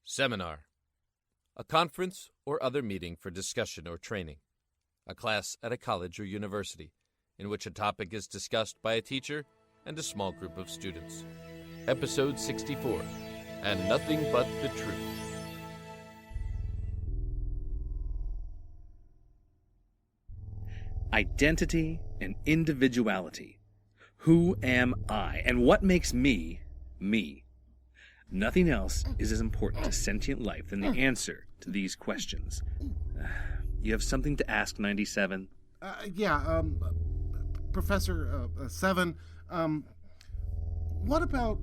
Seminar. A conference or other meeting for discussion or training. A class at a college or university in which a topic is discussed by a teacher and a small group of students. Episode 64, And Nothing But the Truth. Identity and individuality. Who am I, and what makes me, me? Nothing else is as important to sentient life than the answer to these questions. You have something to ask, 97? Professor Seven, what about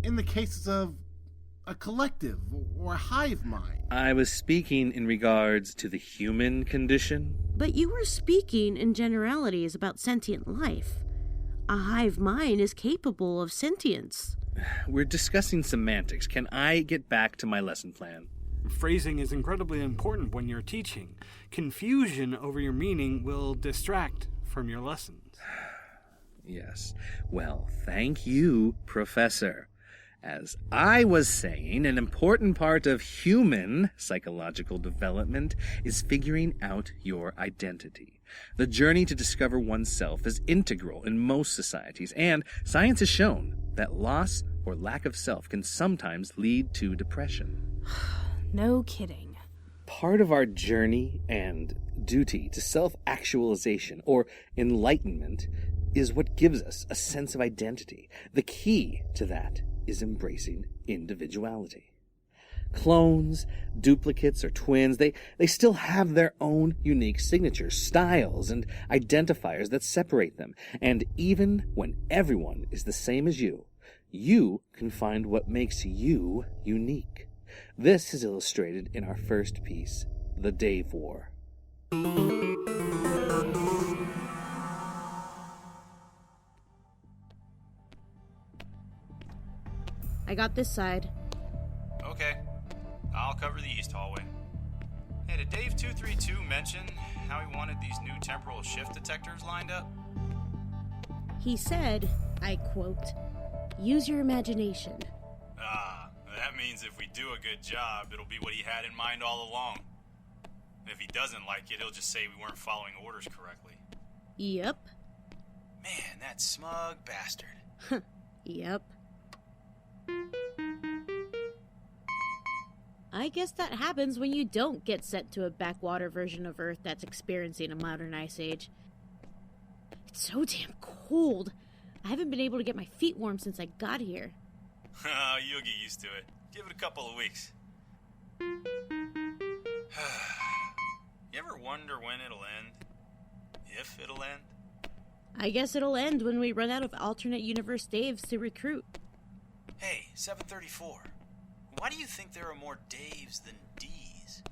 in the cases of a collective or a hive mind? I was speaking in regards to the human condition. But you were speaking in generalities about sentient life. A hive mind is capable of sentience. We're discussing semantics. Can I get back to my lesson plan? Phrasing is incredibly important when you're teaching. Confusion over your meaning will distract from your lessons. Yes. Well, thank you, Professor. As I was saying, an important part of human psychological development is figuring out your identity. The journey to discover oneself is integral in most societies, and science has shown that loss or lack of self can sometimes lead to depression. No kidding. Part of our journey and duty to self-actualization or enlightenment is what gives us a sense of identity. The key to that is embracing individuality. Clones, duplicates, or twins, they still have their own unique signatures, styles, and identifiers that separate them. And even when everyone is the same as you can find what makes you unique. This is illustrated in our first piece, The Dave War. I got this side. Okay, I'll cover the east hallway. Hey, did Dave 232 mention how he wanted these new temporal shift detectors lined up? He said, I quote, "Use your imagination." That means if we do a good job, it'll be what he had in mind all along. If he doesn't like it, he'll just say we weren't following orders correctly. Yep. Man, that smug bastard. Yep. I guess that happens when you don't get sent to a backwater version of Earth that's experiencing a modern ice age. It's so damn cold. I haven't been able to get my feet warm since I got here. You'll get used to it. Give it a couple of weeks. You ever wonder when it'll end? If it'll end? I guess it'll end when we run out of alternate universe Daves to recruit. Hey, 734. Why do you think there are more Daves than Ds?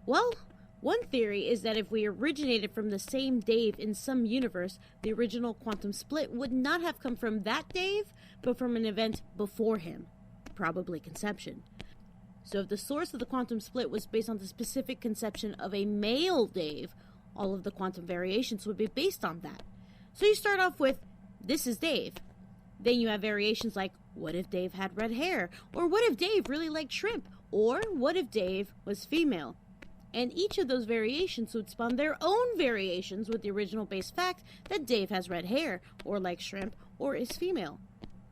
Well, one theory is that if we originated from the same Dave in some universe, the original quantum split would not have come from that Dave, but from an event before him, probably conception. So if the source of the quantum split was based on the specific conception of a male Dave, all of the quantum variations would be based on that. So you start off with, this is Dave. Then you have variations like, what if Dave had red hair? Or what if Dave really liked shrimp? Or what if Dave was female? And each of those variations would spawn their own variations with the original base fact that Dave has red hair, or likes shrimp, or is female.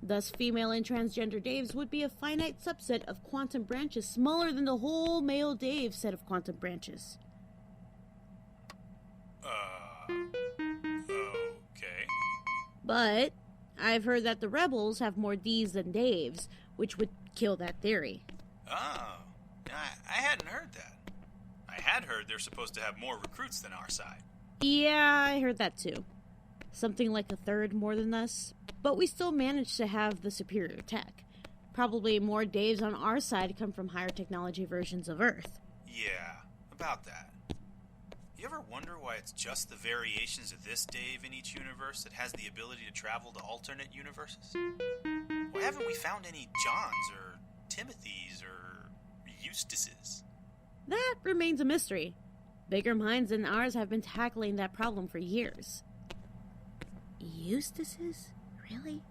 Thus, female and transgender Daves would be a finite subset of quantum branches smaller than the whole male Dave set of quantum branches. Okay. But I've heard that the rebels have more Ds than Daves, which would kill that theory. Oh, I hadn't heard that. I had heard they're supposed to have more recruits than our side. Yeah, I heard that too. Something like a third more than us. But we still managed to have the superior tech. Probably more Daves on our side come from higher technology versions of Earth. Yeah, about that. You ever wonder why it's just the variations of this Dave in each universe that has the ability to travel to alternate universes? Why haven't we found any Johns or Timothys or Eustaces? That remains a mystery. Bigger minds than ours have been tackling that problem for years. Eustaces? Really?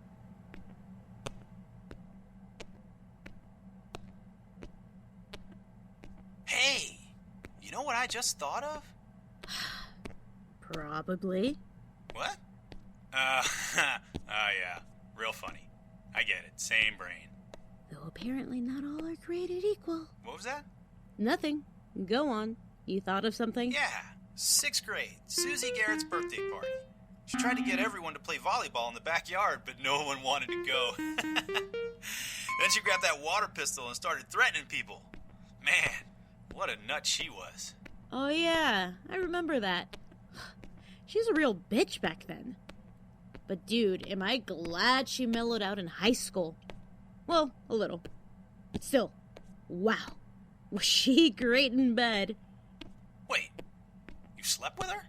know what I just thought of? Probably. What? Oh yeah, real funny. I get it, same brain. Though apparently not all are created equal. What was that? Nothing. Go on. You thought of something? Yeah, 6th grade, Susie Garrett's birthday party. She tried to get everyone to play volleyball in the backyard, but no one wanted to go. Then she grabbed that water pistol and started threatening people. Man, what a nut she was. Oh yeah, I remember that. She's a real bitch back then. But dude, am I glad she mellowed out in high school. Well, a little. Still, wow. Was she great in bed? Wait, you slept with her?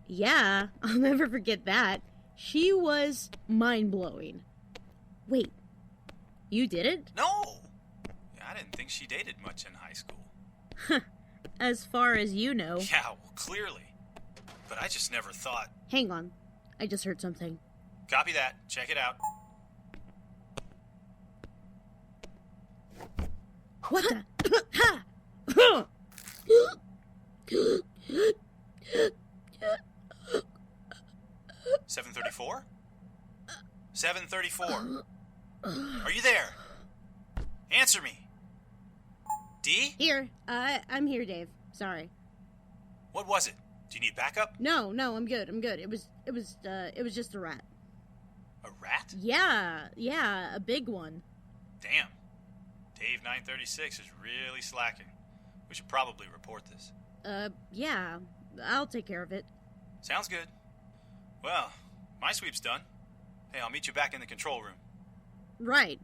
Yeah, I'll never forget that. She was mind-blowing. Wait, you did it? No! I didn't think she dated much in high school. As far as you know. Yeah, well, clearly. But I just never thought. Hang on, I just heard something. Copy that. Check it out. What the? Ha! 734? 734. Are you there? Answer me. D? Here, I'm here, Dave. Sorry. What was it? Do you need backup? No, I'm good. It was just a rat. A rat? Yeah, a big one. Damn. Dave 936 is really slacking. We should probably report this. Yeah, I'll take care of it. Sounds good. Well, my sweep's done. Hey, I'll meet you back in the control room. Right.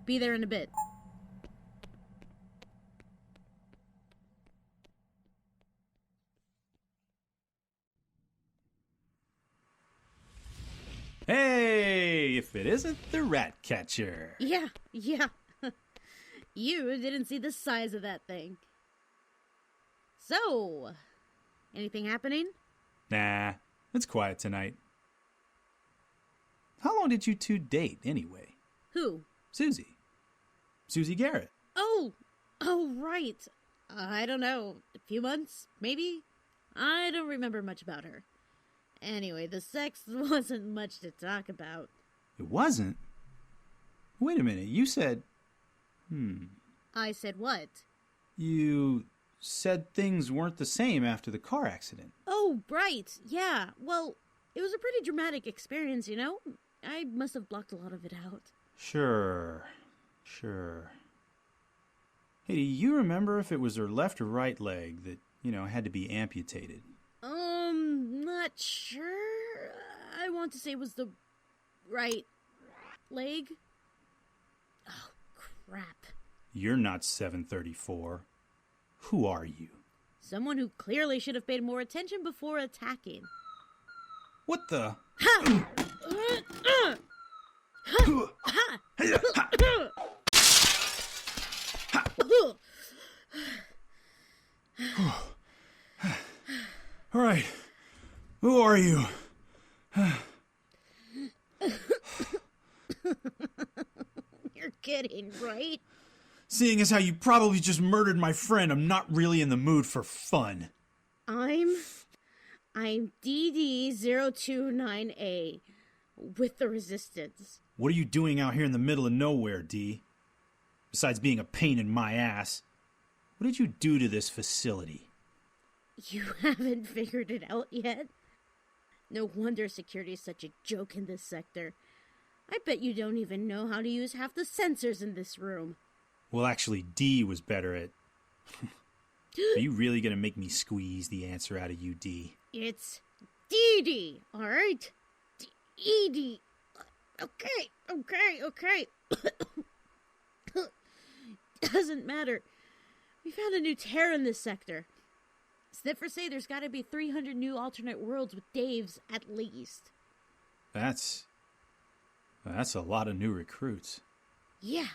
Be there in a bit. Hey, if it isn't the rat catcher. Yeah. You didn't see the size of that thing. So, anything happening? Nah, it's quiet tonight. How long did you two date, anyway? Who? Susie Garrett. Oh, right. I don't know. A few months, maybe? I don't remember much about her. Anyway, the sex wasn't much to talk about. It wasn't? Wait a minute, you said... I said what? You said things weren't the same after the car accident. Oh, right. Yeah. Well, it was a pretty dramatic experience, you know? I must have blocked a lot of it out. Sure. Hey, do you remember if it was her left or right leg that, had to be amputated? Not sure. I want to say it was the right leg. Oh, crap. You're not 734. Who are you? Someone who clearly should have paid more attention before attacking. What the? Ha! All right. Who are you? You're kidding, right? Seeing as how you probably just murdered my friend, I'm not really in the mood for fun. I'm DD029A with the Resistance. What are you doing out here in the middle of nowhere, D? Besides being a pain in my ass, what did you do to this facility? You haven't figured it out yet? No wonder security is such a joke in this sector. I bet you don't even know how to use half the sensors in this room. Well, actually, D was better at... Are you really going to make me squeeze the answer out of you, D? It's DD, alright? D-E-D. Okay. Doesn't matter. We found a new tear in this sector. Sniffers say there's got to be 300 new alternate worlds with Daves at least. That's a lot of new recruits. Yeah.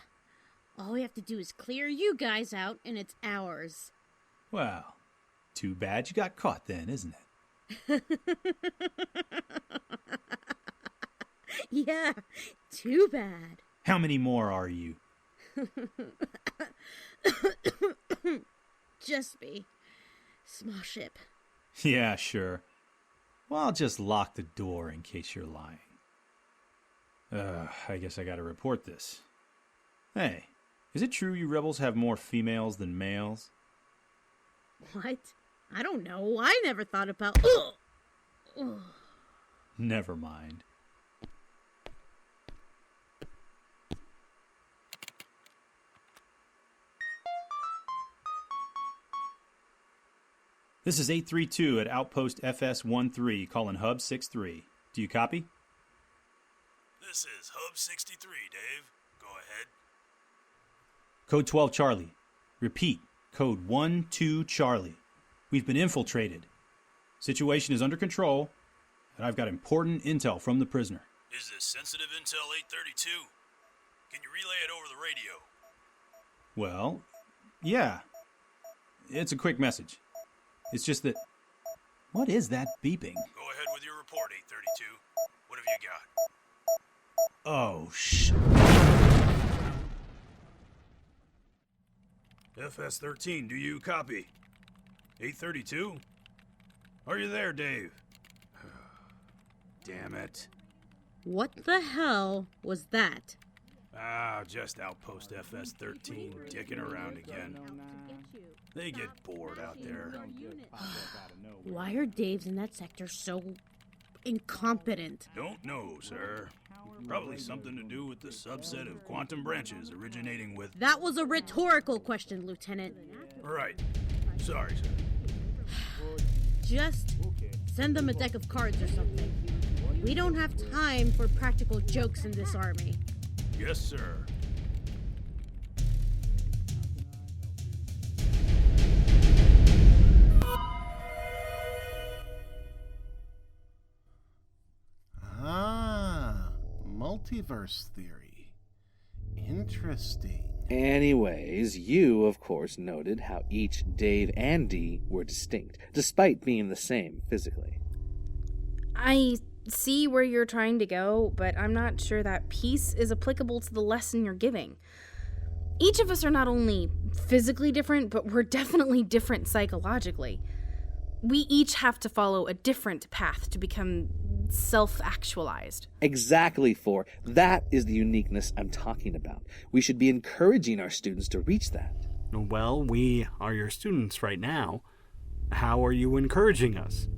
All we have to do is clear you guys out, and it's ours. Well, too bad you got caught then, isn't it? Yeah, too bad. How many more are you? Just me. Small ship. Yeah, sure. Well, I'll just lock the door in case you're lying. I guess I gotta report this. Hey, is it true you rebels have more females than males? What? I don't know. I never thought about... Ugh. Never mind. This is 832 at Outpost FS-13, calling Hub 63. Do you copy? This is Hub 63, Dave. Go ahead. Code 12 Charlie. Repeat, code 12 Charlie. We've been infiltrated. Situation is under control, and I've got important intel from the prisoner. Is this sensitive intel 832? Can you relay it over the radio? Well, yeah. It's a quick message. It's just that... What is that beeping? Go ahead with your report, 832. What have you got? Oh, shh. FS-13, do you copy? 832? Are you there, Dave? Damn it. What the hell was that? Just Outpost FS-13 dicking around again. They get bored out there. Why are Daves in that sector so incompetent? Don't know, sir. Probably something to do with the subset of quantum branches originating with... That was a rhetorical question, Lieutenant. Right. Sorry, sir. Just send them a deck of cards or something. We don't have time for practical jokes in this army. Yes, sir. Multiverse theory. Interesting. Anyways, you, of course, noted how each Dave and Dee were distinct, despite being the same physically. I see where you're trying to go, but I'm not sure that piece is applicable to the lesson you're giving. Each of us are not only physically different, but we're definitely different psychologically. We each have to follow a different path to become self-actualized. Exactly, For. That is the uniqueness I'm talking about. We should be encouraging our students to reach that. Well, we are your students right now. How are you encouraging us?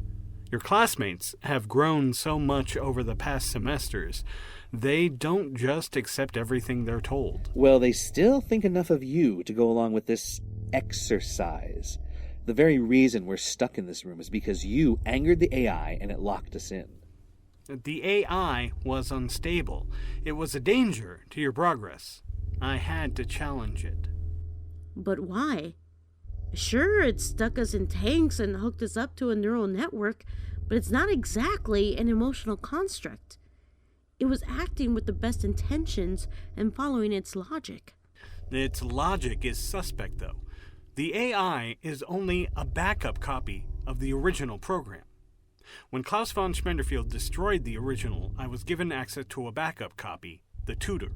Your classmates have grown so much over the past semesters. They don't just accept everything they're told. Well, they still think enough of you to go along with this exercise. The very reason we're stuck in this room is because you angered the AI and it locked us in. The AI was unstable. It was a danger to your progress. I had to challenge it. But why? Sure, it stuck us in tanks and hooked us up to a neural network, but it's not exactly an emotional construct. It was acting with the best intentions and following its logic. Its logic is suspect, though. The AI is only a backup copy of the original program. When Klaus von Schmenderfield destroyed the original, I was given access to a backup copy, the Tutor.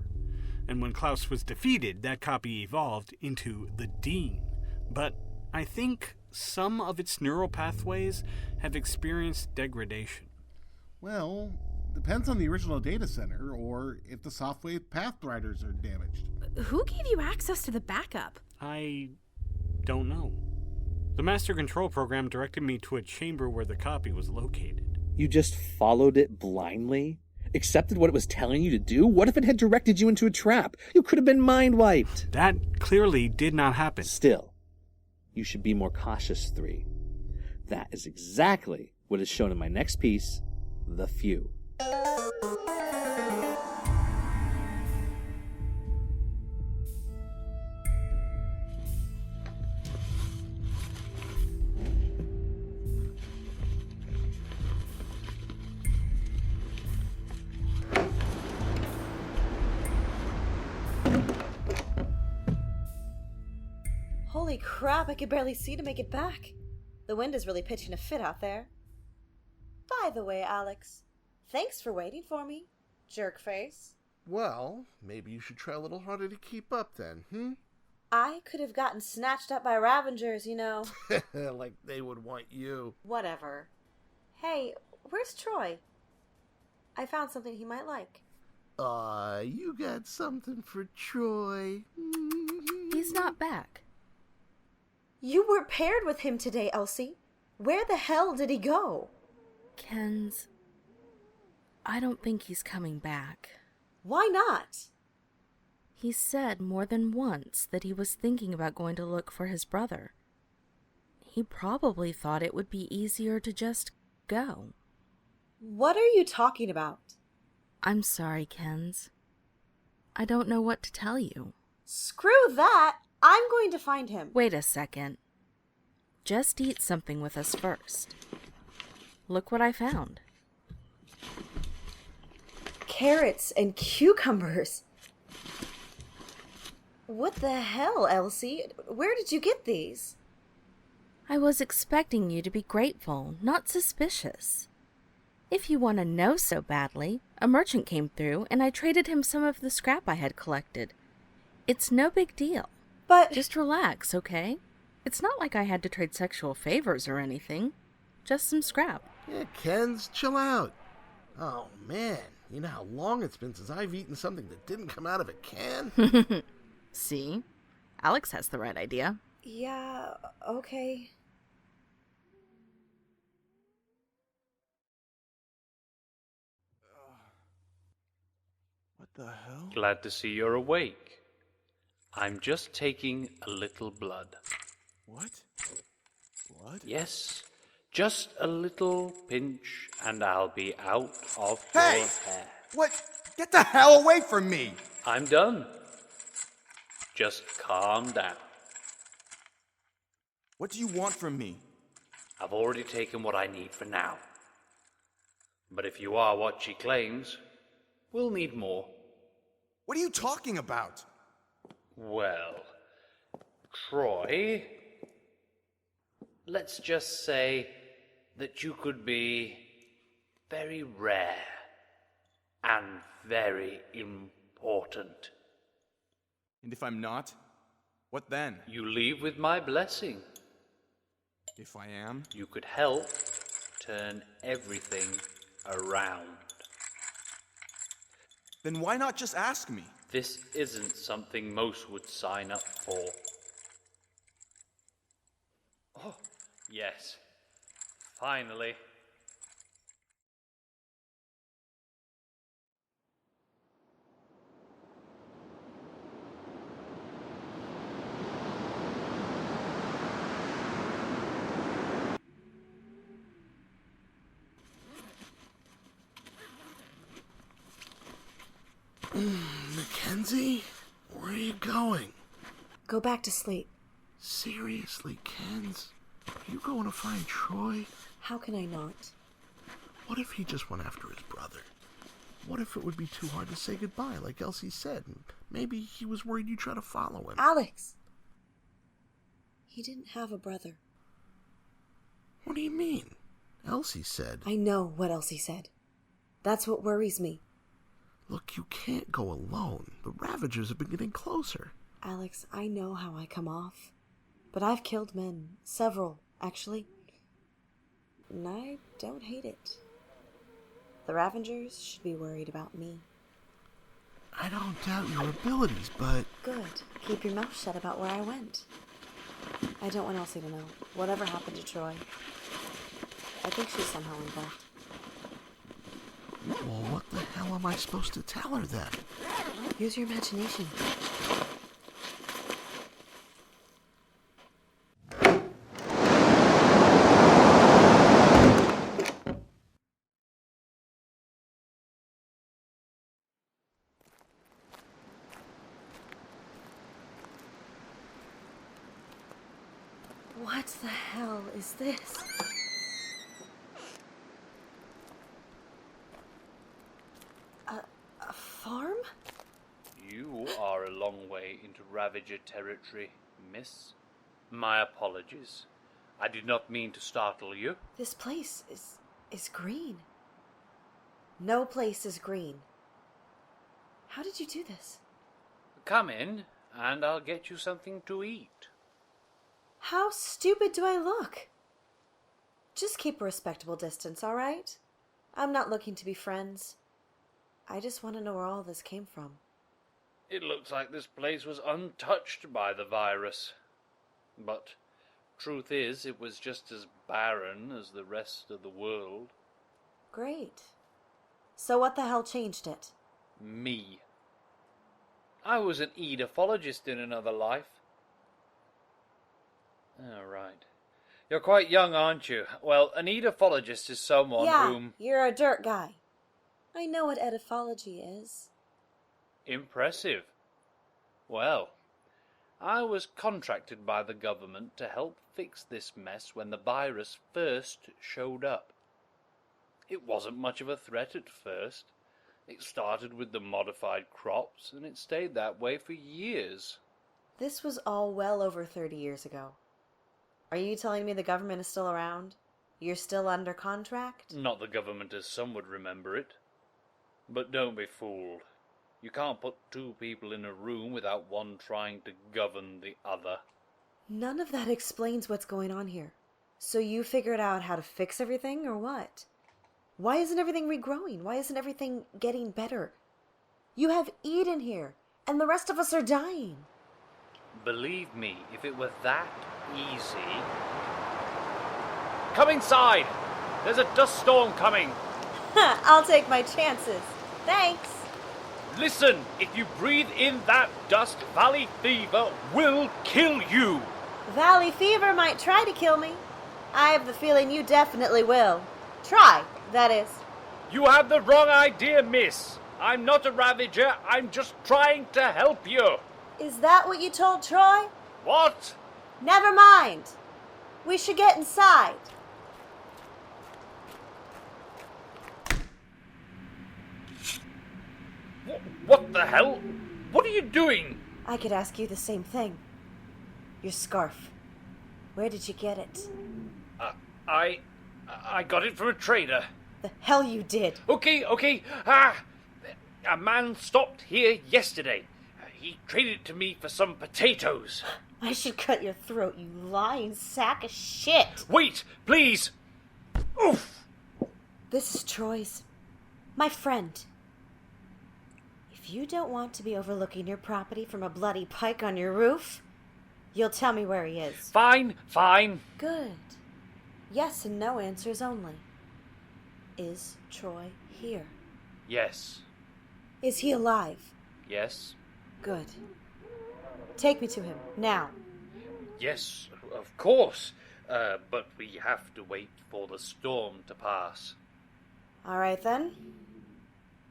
And when Klaus was defeated, that copy evolved into the Dean. But I think some of its neural pathways have experienced degradation. Well, depends on the original data center, or if the software path riders are damaged. Who gave you access to the backup? I don't know. The Master Control Program directed me to a chamber where the copy was located. You just followed it blindly? Accepted what it was telling you to do? What if it had directed you into a trap? You could have been mind-wiped. That clearly did not happen. Still, you should be more cautious, 3. That is exactly what is shown in my next piece, The Few. Holy crap, I could barely see to make it back. The wind is really pitching a fit out there. By the way, Alex, thanks for waiting for me, jerk face. Well, maybe you should try a little harder to keep up then, I could have gotten snatched up by Ravengers, you know. Like they would want you. Whatever. Hey, where's Troy? I found something he might like. You got something for Troy. He's not back. You were paired with him today, Elsie. Where the hell did he go? Ken's... I don't think he's coming back. Why not? He said more than once that he was thinking about going to look for his brother. He probably thought it would be easier to just go. What are you talking about? I'm sorry, Ken's. I don't know what to tell you. Screw that! I'm going to find him. Wait a second. Just eat something with us first. Look what I found. Carrots and cucumbers. What the hell, Elsie? Where did you get these? I was expecting you to be grateful, not suspicious. If you want to know so badly, a merchant came through and I traded him some of the scrap I had collected. It's no big deal. But... Just relax, okay? It's not like I had to trade sexual favors or anything. Just some scrap. Yeah, Ken's, chill out. Oh, man. You know how long it's been since I've eaten something that didn't come out of a can? See? Alex has the right idea. Yeah, okay. What the hell? Glad to see you're awake. I'm just taking a little blood. What? Blood? Yes, just a little pinch and I'll be out of Hey! your hair. What? Get the hell away from me! I'm done. Just calm down. What do you want from me? I've already taken what I need for now. But if you are what she claims, we'll need more. What are you talking about? Well, Troy, let's just say that you could be very rare and very important. And if I'm not, what then? You leave with my blessing. If I am? You could help turn everything around. Then why not just ask me? This isn't something most would sign up for. Oh, yes. Finally. Mackenzie? Where are you going? Go back to sleep. Seriously, Kenz? Are you going to find Troy? How can I not? What if he just went after his brother? What if it would be too hard to say goodbye, like Elsie said? Maybe he was worried you'd try to follow him. Alex! He didn't have a brother. What do you mean? Elsie said... I know what Elsie said. That's what worries me. Look, you can't go alone. The Ravagers have been getting closer. Alex, I know how I come off. But I've killed men. Several, actually. And I don't hate it. The Ravagers should be worried about me. I don't doubt your abilities, but... Good. Keep your mouth shut about where I went. I don't want Elsie to know. Whatever happened to Troy. I think she's somehow involved. Well, what the hell am I supposed to tell her then? Use your imagination. What the hell is this? A farm? You are a long way into Ravager territory, miss. My apologies. I did not mean to startle you. This place is green. No place is green. How did you do this? Come in. And I'll get you something to eat. How stupid do I look? Just keep a respectable distance, all right? I'm not looking to be friends. I just want to know where all this came from. It looks like this place was untouched by the virus. But truth is, it was just as barren as the rest of the world. Great. So what the hell changed it? Me. I was an edaphologist in another life. Oh, right. You're quite young, aren't you? Well, an edaphologist is someone whom... You're a dirt guy. I know what edapology is. Impressive. Well, I was contracted by the government to help fix this mess when the virus first showed up. It wasn't much of a threat at first. It started with the modified crops, and it stayed that way for years. This was all well over 30 years ago. Are you telling me the government is still around? You're still under contract? Not the government as some would remember it. But don't be fooled. You can't put two people in a room without one trying to govern the other. None of that explains what's going on here. So you figured out how to fix everything, or what? Why isn't everything regrowing? Why isn't everything getting better? You have Eden here, and the rest of us are dying. Believe me, if it were that easy... Come inside! There's a dust storm coming! I'll take my chances. Thanks! Listen, if you breathe in that dust, valley fever will kill you! Valley fever might try to kill me. I have the feeling you definitely will. Try, that is. You have the wrong idea, miss. I'm not a ravager, I'm just trying to help you. Is that what you told Troy? What? Never mind. We should get inside. What the hell? What are you doing? I could ask you the same thing. Your scarf. Where did you get it? I got it from a trader. The hell you did. Okay. A man stopped here yesterday. He traded it to me for some potatoes. I should cut your throat, you lying sack of shit. Wait, please. Oof. This is Troy's. My friend. If you don't want to be overlooking your property from a bloody pike on your roof, you'll tell me where he is. Fine. Good. Yes and no answers only. Is Troy here? Yes. Is he alive? Yes. Good. Take me to him, now. Yes, of course. But we have to wait for the storm to pass. All right, then.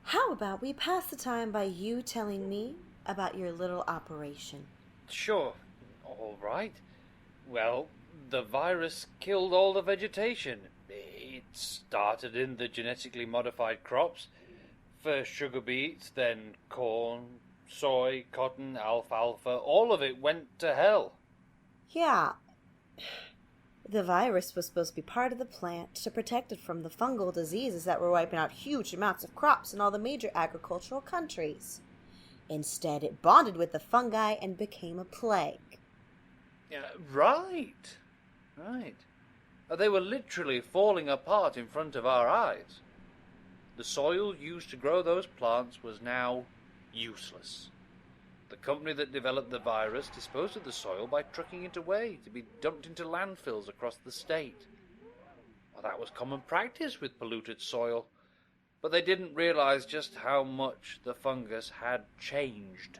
How about we pass the time by you telling me about your little operation? Sure. All right. Well, the virus killed all the vegetation. It started in the genetically modified crops. First sugar beets, then corn, soy, cotton, alfalfa. All of it went to hell. Yeah. The virus was supposed to be part of the plant to protect it from the fungal diseases that were wiping out huge amounts of crops in all the major agricultural countries. Instead, it bonded with the fungi and became a plague. Right. They were literally falling apart in front of our eyes. The soil used to grow those plants was now useless. The company that developed the virus disposed of the soil by trucking it away to be dumped into landfills across the state. Well, that was common practice with polluted soil, but they didn't realize just how much the fungus had changed.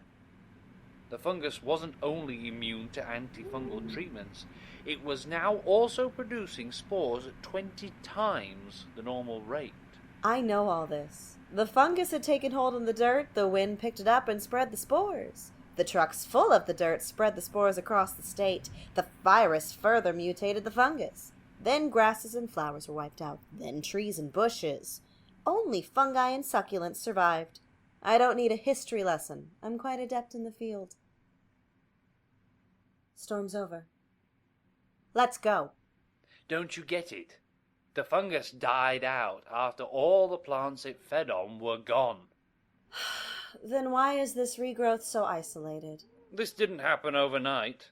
The fungus wasn't only immune to antifungal treatments, it was now also producing spores at 20 times the normal rate. I know all this. The fungus had taken hold in the dirt, the wind picked it up and spread the spores. The trucks full of the dirt spread the spores across the state. The virus further mutated the fungus. Then grasses and flowers were wiped out. Then trees and bushes. Only fungi and succulents survived. I don't need a history lesson. I'm quite adept in the field. Storm's over. Let's go. Don't you get it? The fungus died out after all the plants it fed on were gone. Then why is this regrowth so isolated? This didn't happen overnight.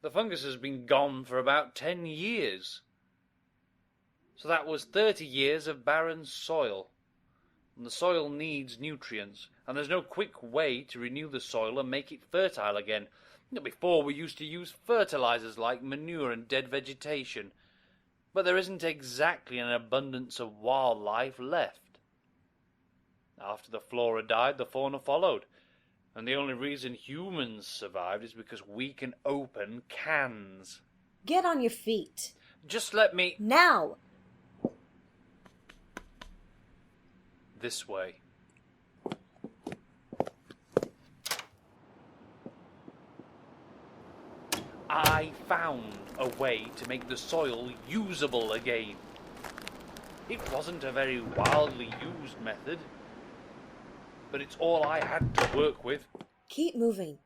The fungus has been gone for about 10 years. So that was 30 years of barren soil. And the soil needs nutrients, and there's no quick way to renew the soil and make it fertile again. Before, we used to use fertilizers like manure and dead vegetation, but there isn't exactly an abundance of wildlife left. After the flora died, the fauna followed, and the only reason humans survived is because we can open cans. Get on your feet. Just let me... Now! This way. I found a way to make the soil usable again. It wasn't a very wildly used method, but it's all I had to work with. Keep moving.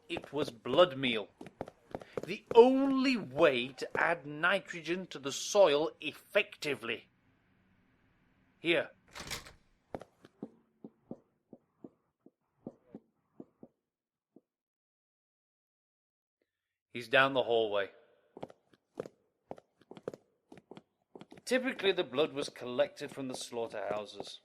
It was blood meal. The only way to add nitrogen to the soil effectively. Here. He's down the hallway. Typically, the blood was collected from the slaughterhouses.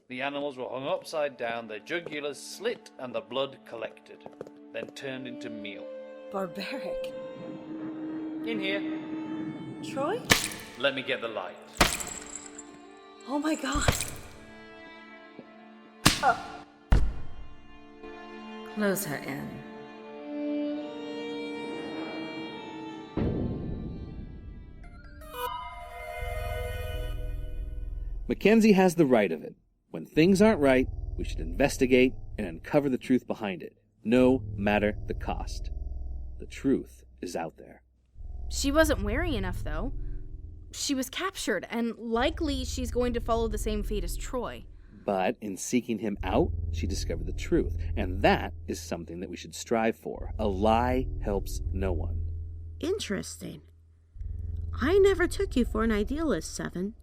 The animals were hung upside down, their jugulars slit, and the blood collected, then turned into meal. Barbaric. In here. Troy? Let me get the light. Oh my god. Oh. Close her in. Mackenzie has the right of it. When things aren't right, we should investigate and uncover the truth behind it, no matter the cost. The truth is out there. She wasn't wary enough, though. She was captured, and likely she's going to follow the same fate as Troy. But in seeking him out, she discovered the truth, and that is something that we should strive for. A lie helps no one. Interesting. I never took you for an idealist, Seven.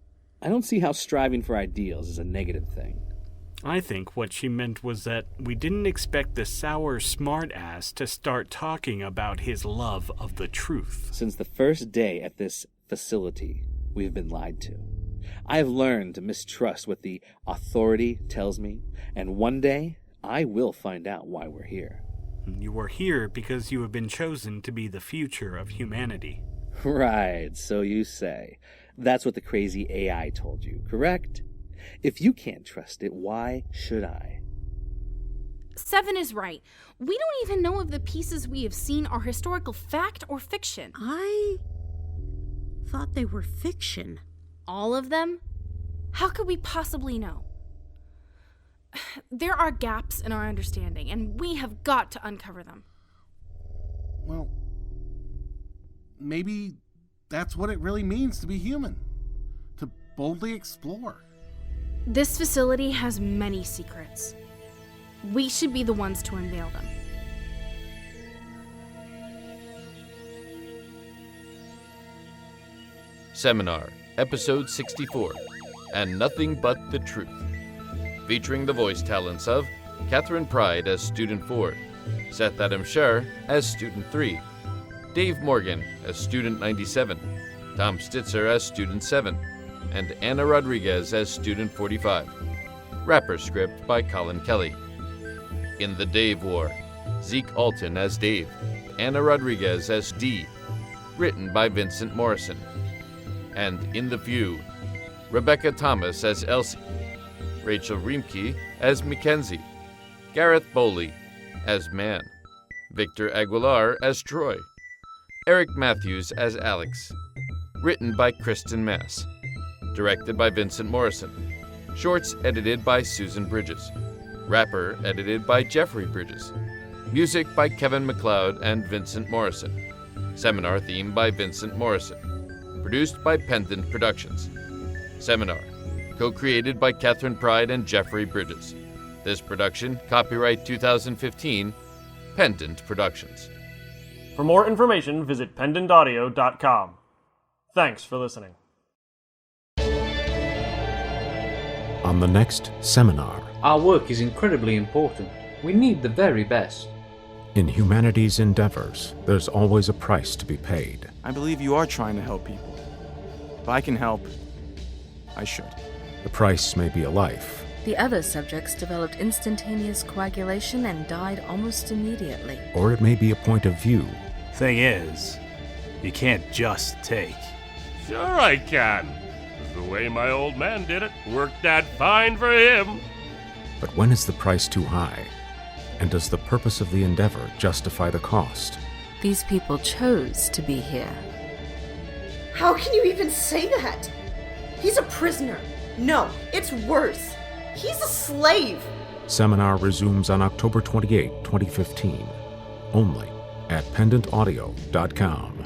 I don't see how striving for ideals is a negative thing. I think what she meant was that we didn't expect the sour smartass to start talking about his love of the truth. Since the first day at this facility, we've been lied to. I have learned to mistrust what the authority tells me, and one day I will find out why we're here. You are here because you have been chosen to be the future of humanity. Right, so you say. That's what the crazy AI told you, correct? If you can't trust it, why should I? Seven is right. We don't even know if the pieces we have seen are historical fact or fiction. I thought they were fiction. All of them? How could we possibly know? There are gaps in our understanding, and we have got to uncover them. Well, maybe that's what it really means to be human. To boldly explore. This facility has many secrets. We should be the ones to unveil them. Seminar, Episode 64, And Nothing But the Truth. Featuring the voice talents of Catherine Pride as Student 4, Seth Adam Scher as Student 3, Dave Morgan as Student 97, Tom Stitzer as Student 7, and Anna Rodriguez as Student 45. Rapper script by Colin Kelly. In the Dave War, Zeke Alton as Dave, Anna Rodriguez as Dee. Written by Vincent Morrison. And In the Few, Rebecca Thomas as Elsie, Rachel Riemke as Mackenzie, Gareth Bowley as Man, Victor Aguilar as Troy, Eric Matthews as Alex. Written by Kristyn Mass. Directed by Vincent Morrison. Shorts edited by Susan Bridges. Rapper edited by Jeffrey Bridges. Music by Kevin MacLeod and Vincent Morrison. Seminar theme by Vincent Morrison. Produced by Pendant Productions. Seminar, co-created by Catherine Pride and Jeffrey Bridges. This production, copyright 2015, Pendant Productions. For more information, visit pendantaudio.com. Thanks for listening. On the next seminar. Our work is incredibly important. We need the very best. In humanity's endeavors, there's always a price to be paid. I believe you are trying to help people. If I can help, I should. The price may be a life. The other subjects developed instantaneous coagulation and died almost immediately. Or it may be a point of view. Thing is, you can't just take. Sure I can. The way my old man did it worked that fine for him. But when is the price too high? And does the purpose of the endeavor justify the cost? These people chose to be here. How can you even say that? He's a prisoner. No, it's worse. He's a slave. Seminar resumes on October 28, 2015. Only at pendantaudio.com.